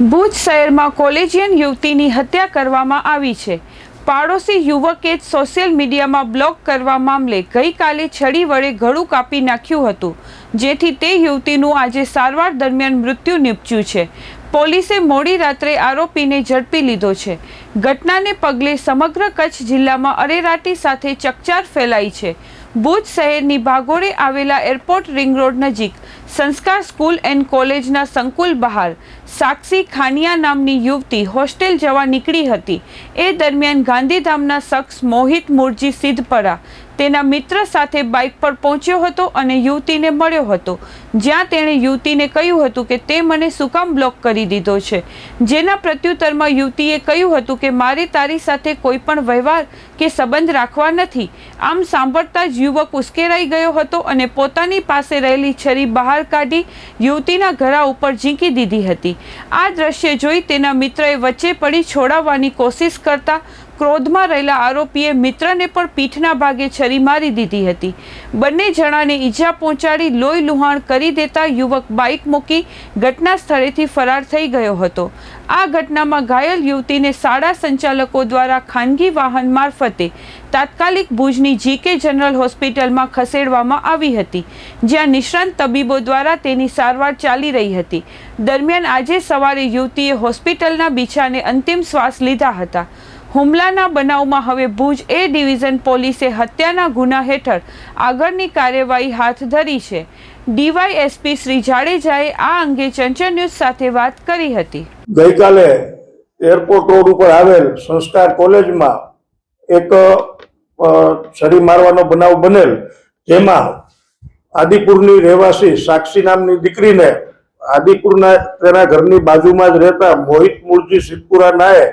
ભુજ શહેરમાં કોલેજિયન યુવતીની હત્યા કરવામાં આવી છે। પાડોશી યુવકે સોશિયલ મીડિયામાં બ્લોગ કરવા મામલે ગઈકાલે છડી વડે ગળું કાપી નાખ્યું હતું, જેથી તે યુવતીનું આજે સારવાર દરમિયાન મૃત્યુ નિપજ્યું છે। પોલીસે મોડી રાત્રે આરોપીને ઝડપી લીધો છે। ઘટનાને પગલે સમગ્ર કચ્છ જિલ્લામાં અરેરાટી સાથે ચકચાર ફેલાઈ છે। ભુજ શહેરની ભાગોળે આવેલા એરપોર્ટ રિંગ રોડ નજીક સંસ્કાર સ્કૂલ એન્ડ કોલેજના સંકુલ બહાર સાક્ષી ખાનિયા નામની યુવતી હોસ્ટેલ જવા નીકળી હતી। એ દરમિયાન ગાંધીધામના શખ્સ મોહિત મુરજી સિદ્ધપરા તેના મિત્ર સાથે બાઇક પર પહોંચ્યો હતો અને યુવતીને મળ્યો હતો, જ્યાં તેણે યુવતીને કહ્યું હતું કે તે મને શું કામ બ્લોક કરી દીધો છે, જેના પ્રત્યુત્તરમાં યુવતીએ કહ્યું હતું કે મારે તારી સાથે કોઈ પણ વ્યવહાર કે સંબંધ રાખવા નથી। આમ સાંભળતા જ યુવક ઉશ્કેરાઈ ગયો હતો અને પોતાની પાસે રહેલી છરી બહાર કાઢી યુવતીના ગળા ઉપર ઝીંકી દીધી હતી। આ દ્રશ્ય જોઈ તેના મિત્રએ વચ્ચે પડી છોડાવવાની કોશિશ કરતા ક્રોધમાં રહેલા આરોપીએ મિત્રને પણ પીઠના ભાગે છરી મારી દીધી હતી। બંને જણાને ઈજા પહોંચાડી લોહી લુહાણ કરી દેતા યુવક બાઇક મૂકી ઘટના સ્થળેથી ફરાર થઈ ગયો હતો। આ ઘટનામાં ઘાયલ યુવતીને શાળા સંચાલકો દ્વારા ખાનગી વાહન મારફતે તાત્કાલિક ભુજની જીકે જનરલ હોસ્પિટલમાં ખસેડવામાં આવી હતી, જ્યાં નિષ્ણાંત તબીબો દ્વારા તેની સારવાર ચાલી રહી હતી। દરમિયાન આજે સવારે યુવતીએ હોસ્પિટલના બીછાને અંતિમ શ્વાસ લીધા હતા। હુમલાના બનાવમાં હવે ભુજ એ ડિવિઝન પોલીસે હત્યાના ગુના હેઠળ આગળની કાર્યવાહી હાથ ધરી છે। ડીવાયએસપી શ્રી જાડેજાએ આ અંગે ચંચળ ન્યૂઝ સાથે વાત કરી હતી। ગઈકાલે એરપોર્ટ રોડ ઉપર આવેલ સંસ્કાર કોલેજમાં એક છરી મારવાનો બનાવ બનેલ, જેમાં આદિપુરની રહેવાસી સાક્ષી નામની દીકરીને આદિપુરના તેના ઘરની બાજુમાં જ રહેતા મોહિત મુરજી સિદ્ધપુરા નાએ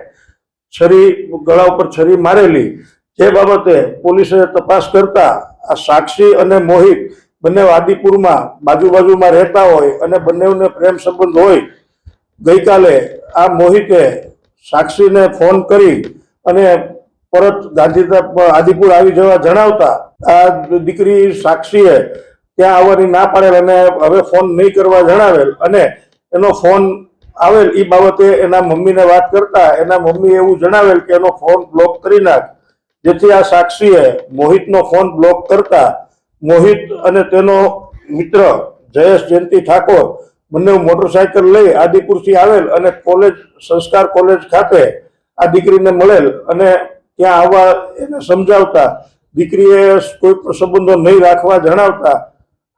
છરી ગળા ઉપર છરી મારેલી। જે બાબતે પોલીસે તપાસ કરતા આ સાક્ષી અને મોહિત બંને આદિપુરમાં બાજુમાં રહેતા હોય અને બંનેને પ્રેમ સંબંધ હોય। ગઈકાલે આ મોહિતે સાક્ષીને ફોન કરી અને પરત ગાંધીધામ આદિપુર આવી જવા જણાવતા આ દીકરી સાક્ષીએ ત્યાં આવવાની ના પાડેલ અને હવે ફોન નહીં કરવા જણાવેલ અને એનો ફોન આવેલ એ બાબતે એના મમ્મીને વાત કરતા એના મમ્મીએ એવું જણાવેલ કે એનો ફોન બ્લોક કરી નાખ, જેથી આ સાક્ષીએ મોહિતનો ફોન બ્લોક કરતા મોહિત અને તેનો મિત્ર જયેશ જયંતિ ઠાકોર બંને મોટરસાયકલ લઈ આદિપુરથી આવેલ અને સંસ્કાર કોલેજ ખાતે આ દીકરીને મળેલ અને ત્યાં આવવા એને સમજાવતા દીકરીએ કોઈ પણ સંબંધો નહીં રાખવા જણાવતા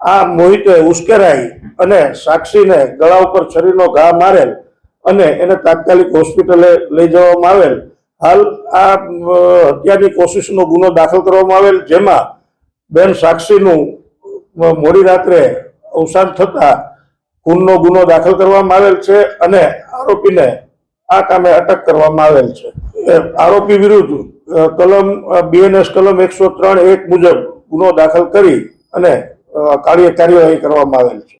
આ મોહિતે ઉશ્કેરાઈ અને સાક્ષીને ગળા ઉપર છરીનો ઘા મારેલ અને એને તાત્કાલિક હોસ્પિટલે લઈ જવામાં આવેલ। હાલ આ હત્યાની કોશિશનો ગુનો દાખલ કરવામાં આવેલ, જેમાં બેન સાક્ષીનું મોડી રાત્રે અવસાન થતા ખૂનનો ગુનો દાખલ કરવામાં આવેલ છે અને આરોપીને આ કામે અટક કરવામાં આવેલ છે। આરોપી વિરુદ્ધ કલમ BNS કલમ 103(1) મુજબ ગુનો દાખલ કરી અને કાર્યવાહી કરવામાં આવેલ છે।